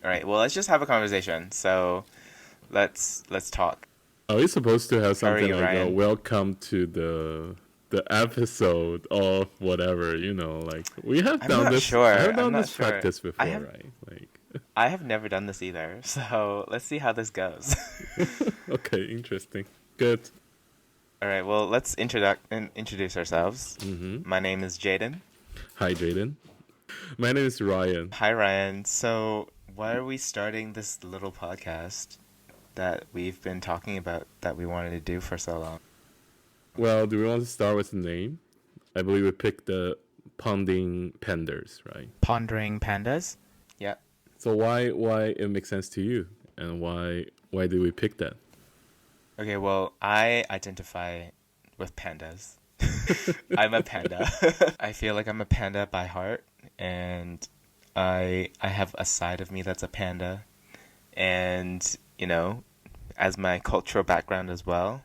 All right. Well, let's just have a conversation. So let's talk. Are we supposed to have How are something you, like Ryan? welcome to the episode of whatever, like we have I'm done not this I sure. have I'm done not this sure. practice before, right? Like I have never done this either. So let's see how this goes. okay, interesting. Good. All right. Well, let's introduce ourselves. Mm-hmm. My name is Jaden. Hi Jaden. My name is Ryan. Hi, Ryan. So why are we starting this little podcast that we've been talking about that we wanted to do for so long? Well, do we want to start with the name? I believe we picked the Ponding Pandas, right? Pondering Pandas? Yeah. So why it makes sense to you, and why did we pick that? Okay, well, I identify with pandas. I'm a panda. I feel like I'm a panda by heart, and I have a side of me that's a panda, and as my cultural background as well,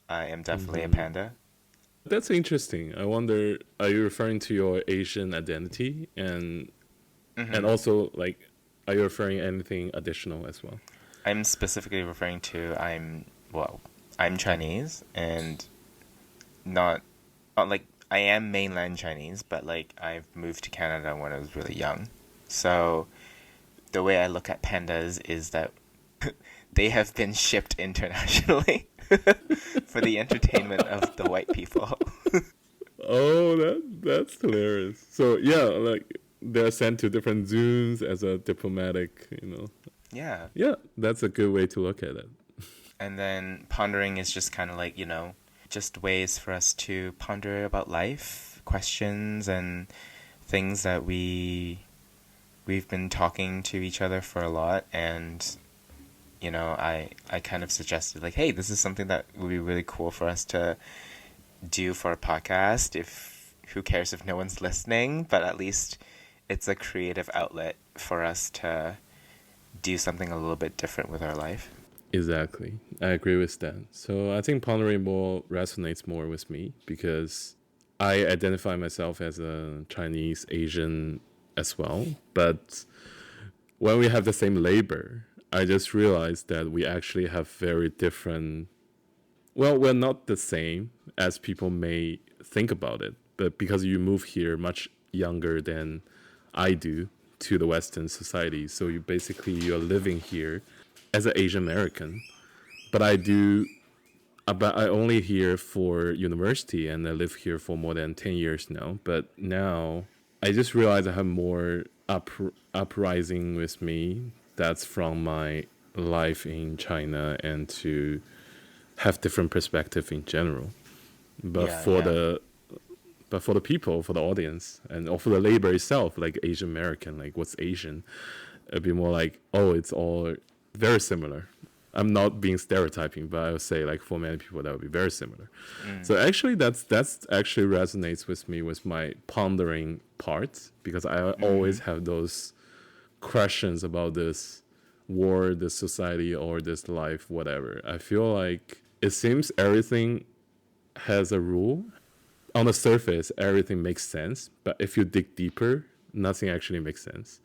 I am definitely a Mm-hmm. panda. That's interesting. I wonder, are you referring to your Asian identity, and Hmm. also like, are you referring anything additional as well? I'm specifically referring to I'm Chinese and not not like I am mainland Chinese, but like I've moved to Canada when I was really young. So the way I look at pandas is that they have been shipped internationally for the entertainment of the white people. Oh, that's hilarious. So yeah, like they're sent to different zoos as a diplomatic. Yeah. Yeah, that's a good way to look at it. And then pondering is just kind of like, just ways for us to ponder about life, questions and things that we've been talking to each other for a lot, and I kind of suggested like, hey, this is something that would be really cool for us to do for a podcast. If who cares if no one's listening, but at least it's a creative outlet for us to do something a little bit different with our life. Exactly. I agree with that. So I think pondering more resonates more with me because I identify myself as a Chinese Asian as well. But when we have the same labor, I just realized that we actually have very different. Well, we're not the same as people may think about it. But because you move here much younger than I do to the Western society, so you're living here as an Asian American. But I only here for university and I live here for more than 10 years now. But now I just realized I have more uprising with me that's from my life in China and to have different perspective in general. But Yeah, for yeah. the but for the people, for the audience, and or for the labor itself, like Asian American, like what's Asian, it'd be more like, oh, it's all very similar. I'm not being stereotyping, but I would say like for many people that would be very similar. Mm. So actually, that's actually resonates with me with my pondering part because I always Mm. have those questions about this world, this society, or this life, whatever. I feel like it seems everything has a rule. On the surface, everything makes sense, but if you dig deeper, nothing actually makes sense.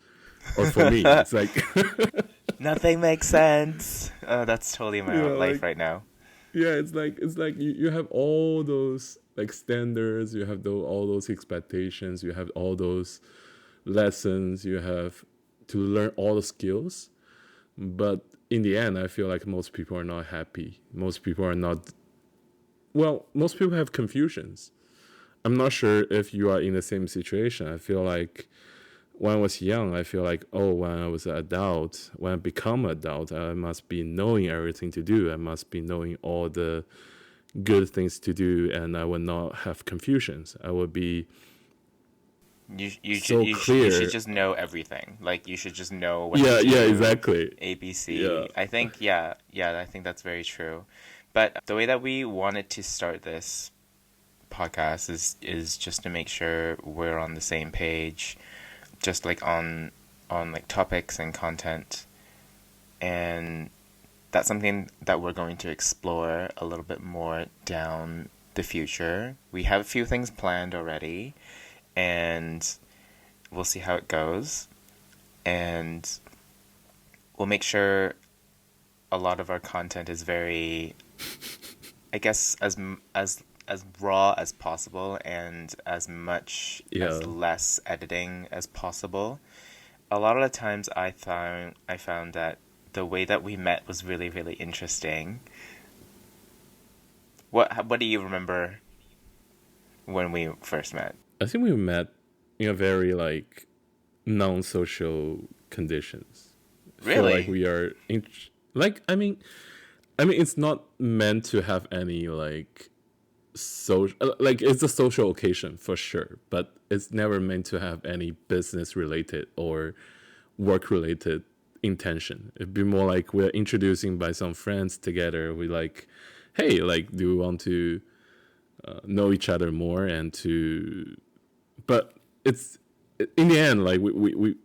Or for me, it's like Nothing makes sense. That's totally my life like right now. yeah, it's like you have all those like standards, you have all those expectations, you have all those lessons, you have to learn all the skills. But in the end, I feel like most people are not happy. Most people are not. Well, most people have confusions. I'm not sure if you are in the same situation. I feel like when I was young, I feel like, oh, when I was an adult, when I become an adult, I must be knowing everything to do. I must be knowing all the good things to do, and I will not have confusions. I will be so You should clear. just know everything. Like you should just know what to Yeah, yeah, do. exactly. Yeah. ABC. I think yeah, I think that's very true. But the way that we wanted to start this podcast is just to make sure we're on the same page, just like on like topics and content, and that's something that we're going to explore a little bit more down the future. We have a few things planned already, and we'll see how it goes. And we'll make sure a lot of our content is very, I guess, as raw as possible and as much Yeah. as less editing as possible. A lot of the times I found that the way that we met was really, really interesting. What do you remember when we first met? I think we met in a very like non-social conditions. Feel like Really? we are like I mean it's not meant to have any like social, like it's a social occasion for sure, but it's never meant to have any business related or work related intention. It'd be more like we're introducing by some friends together. We like, hey, like, do we want to know each other more and to, but it's in the end like we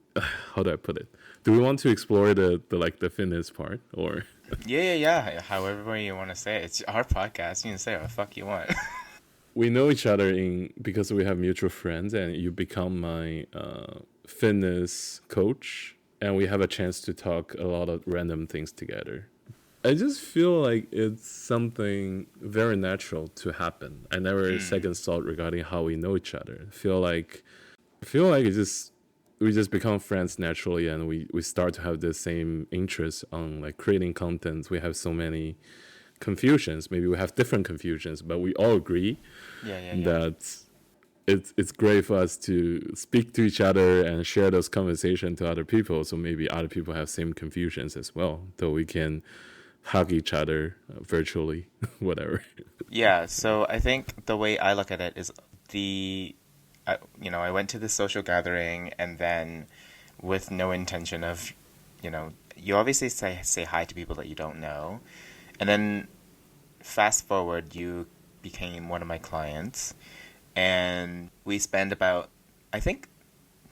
how do I put it? Do we want to explore the like the fitness part or? Yeah, yeah, yeah. However you want to say it. It's our podcast. You can say what the fuck you want. We know each other in because we have mutual friends, and you become my fitness coach, and we have a chance to talk a lot of random things together. I just feel like it's something very natural to happen. I never second thought regarding how we know each other. I feel like it just we just become friends naturally, and we start to have the same interest on like creating content. We have so many confusions. Maybe we have different confusions, but we all agree Yeah, yeah, yeah. that it's great for us to speak to each other and share those conversations to other people. So maybe other people have same confusions as well. Though we can hug each other virtually, whatever. Yeah, so I think the way I look at it is I went to the social gathering and then with no intention of, you obviously say hi to people that you don't know. And then fast forward, you became one of my clients and we spend about, I think,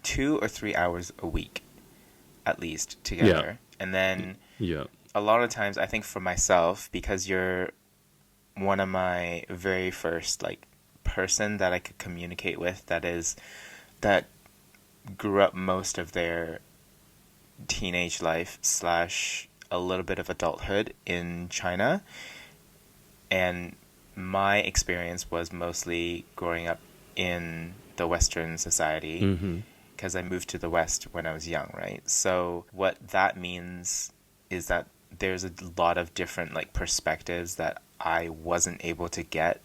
2 or 3 hours a week at least Yeah, together. And then yeah. a lot of times I think for myself, because you're one of my very first like person that I could communicate with that grew up most of their teenage life slash a little bit of adulthood in China, and my experience was mostly growing up in the Western society Mm-hmm. because I moved to the West when I was young, right? So what that means is that there's a lot of different like perspectives that I wasn't able to get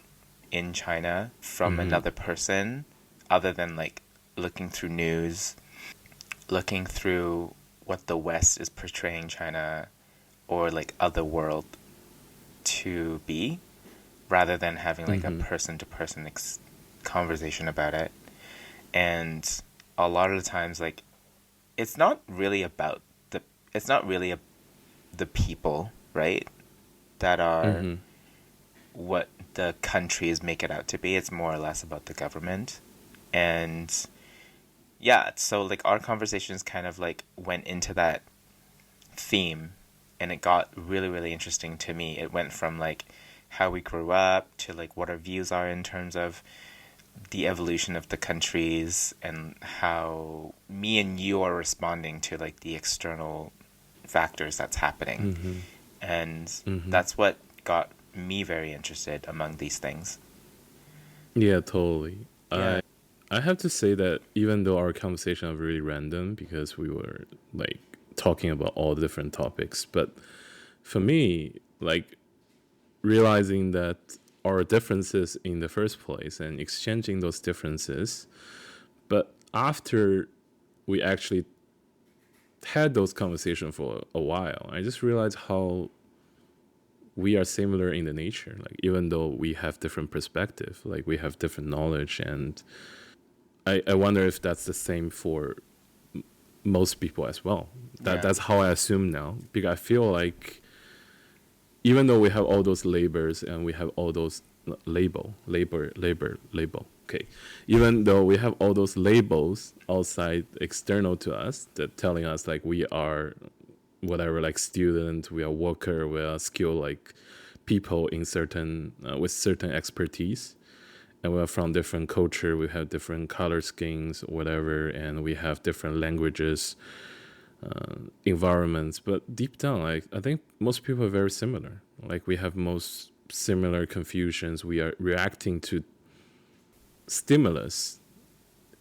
in China from Mm-hmm. another person other than like looking through news, looking through what the West is portraying China or like other world to be rather than having like a Mm-hmm. person to person conversation about it. And a lot of the times like it's not really about it's not really the people, right? That are Mm-hmm. what the countries make it out to be. It's more or less about the government. And yeah, so like our conversations kind of like went into that theme and it got really, really interesting to me. It went from like how we grew up to like what our views are in terms of the evolution of the countries and how me and you are responding to like the external factors that's happening. Mm-hmm. And Mm-hmm. that's what got me very interested among these things. Yeah, totally. Yeah. I have to say that even though our conversation are really random because we were like talking about all different topics, but for me, like realizing that our differences in the first place and exchanging those differences, but after we actually had those conversations for a while, I just realized how we are similar in the nature. Like even though we have different perspective, like we have different knowledge, and I wonder if that's the same for most people as well. Yeah. That's how I assume now, because I feel like even though we have all those labors and we have all those label, okay, even though we have all those labels outside external to us that telling us like we are whatever, like student, we are worker, we are skilled like people in certain with certain expertise, and we're from different culture, we have different color skins, whatever, and we have different languages, environments, but deep down, like I think most people are very similar. Like we have most similar confusions. We are reacting to stimulus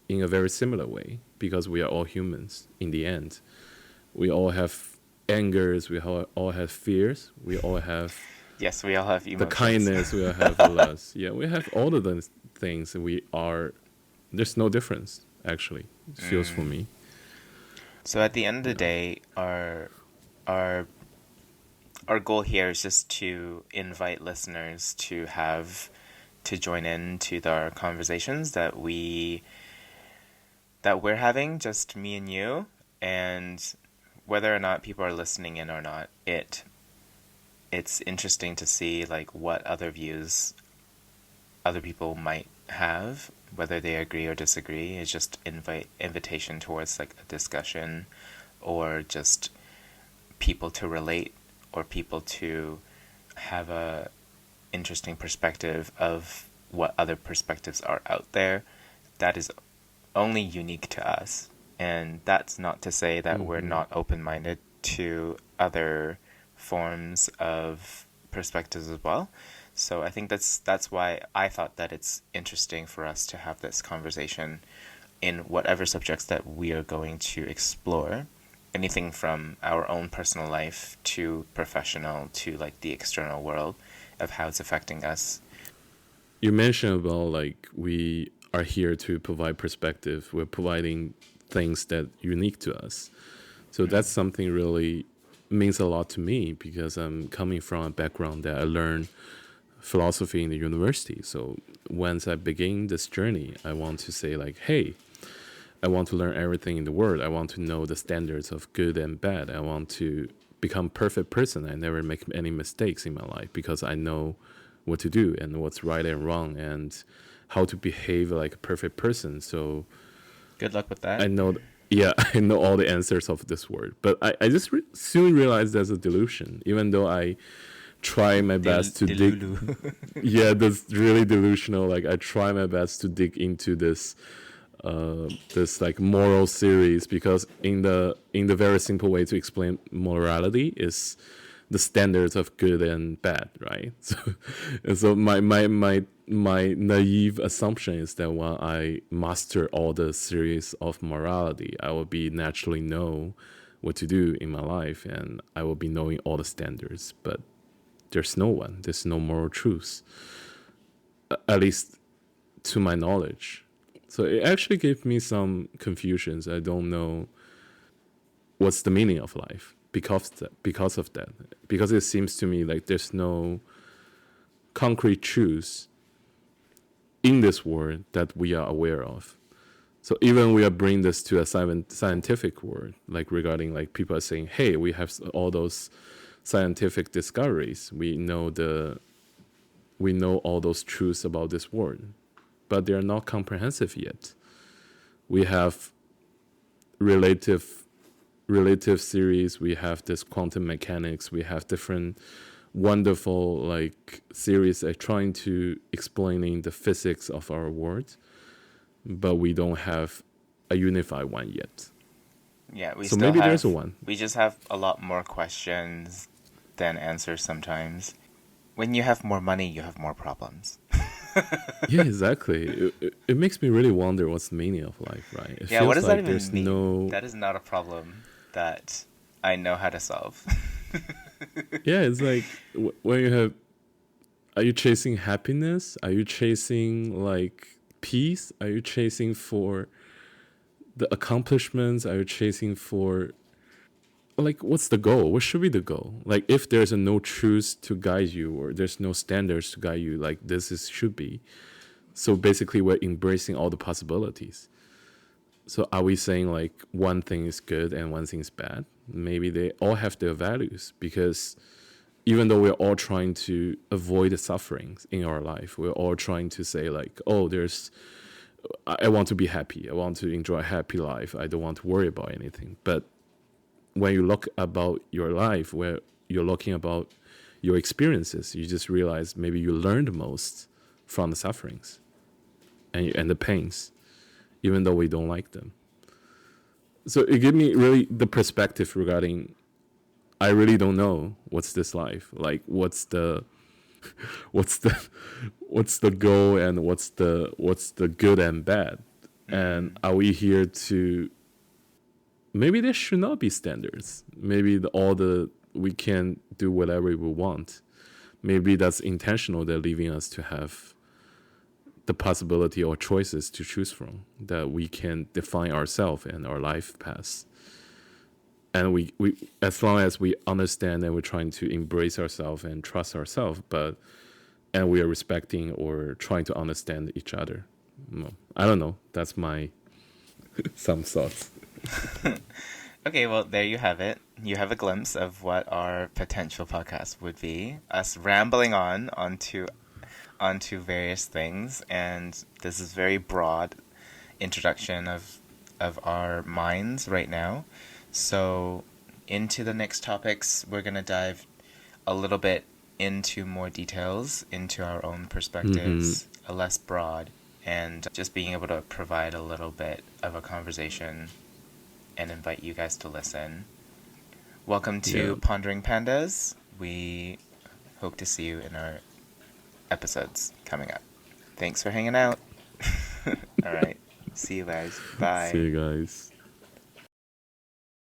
in a very similar way because we are all humans in the end. We all have angers, we all have fears, we all have Yes, we all have the emotions. kindness, we all have the lust. Yeah, we have all of those things. We are, there's no difference, actually, it feels for me. So at the end of the day, our our goal here is just to invite listeners to join in to our conversations that we're having, just me and you, and whether or not people are listening in or not, it's interesting to see like what other views other people might have, whether they agree or disagree. It's just invitation towards like a discussion, or just people to relate, or people to have a interesting perspective of what other perspectives are out there that is only unique to us. And that's not to say that we're not open-minded to other forms of perspectives as well. So I think that's why I thought that it's interesting for us to have this conversation in whatever subjects that we are going to explore. Anything from our own personal life to professional to like the external world of how it's affecting us. You mentioned about like we are here to provide perspective. We're providing things that are unique to us. So that's something really means a lot to me because I'm coming from a background that I learned philosophy in the university. So once I begin this journey, I want to say like, hey, I want to learn everything in the world. I want to know the standards of good and bad. I want to become a perfect person. I never make any mistakes in my life because I know what to do and what's right and wrong and how to behave like a perfect person. So Good luck with that. I know, yeah, I know all the answers of this world. But I just soon realized there's a delusion, even though I try my best to dig. Yeah, that's really delusional. Like I try my best to dig into this this like moral series because in the very simple way to explain morality is the standards of good and bad, right? So, and so my naive assumption is that when I master all the series of morality, I will be naturally know what to do in my life, and I will be knowing all the standards. But there's no one, there's no moral truths, at least to my knowledge. So it actually gave me some confusions. I don't know what's the meaning of life because of that. Because it seems to me like there's no concrete truths in this world that we are aware of. So even we are bringing this to a scientific world, like regarding like people are saying, hey, we have all those scientific discoveries. We know all those truths about this world, but they are not comprehensive yet. We have relative theories, we have this quantum mechanics, we have different wonderful like theories that are trying to explaining the physics of our world, but we don't have a unified one yet. Yeah, so maybe there's a one. We just have a lot more questions than answers sometimes. When you have more money, you have more problems. Yeah, exactly. It makes me really wonder what's the meaning of life, right? It Yeah, what feels does like that even there's mean? no. That is not a problem that I know how to solve. Yeah, it's like when you have. Are you chasing happiness? Are you chasing like peace? Are you chasing for the accomplishments? Are you chasing for like what's the goal? What should be the goal? Like if there's no truth to guide you or there's no standards to guide you, like this is should be. So basically we're embracing all the possibilities. So are we saying like one thing is good and one thing is bad? Maybe they all have their values because even though we're all trying to avoid the sufferings in our life, we're all trying to say like, oh, I want to be happy. I want to enjoy a happy life. I don't want to worry about anything. But when you look about your life, where you're looking about your experiences, you just realize maybe you learned most from the sufferings and the pains, even though we don't like them. So it gave me really the perspective regarding I really don't know what's this life. Like what's the what's the goal and what's the good and bad. And are we here to maybe there should not be standards. Maybe we can do whatever we want. Maybe that's intentional. They're leaving us to have the possibility or choices to choose from, that we can define ourselves and our life paths. And we as long as we understand and we're trying to embrace ourselves and trust ourselves, and we are respecting or trying to understand each other. I don't know. That's my some thoughts. Okay, well, there you have it. You have a glimpse of what our potential podcast would be. Us rambling onto various things, and this is very broad introduction of our minds right now. So into the next topics, we're going to dive a little bit into more details, into our own perspectives, a less broad, and just being able to provide a little bit of a conversation and invite you guys to listen. Welcome to Pondering Pandas. We hope to see you in our episodes coming up. Thanks for hanging out. All right. See you guys. Bye. See you guys.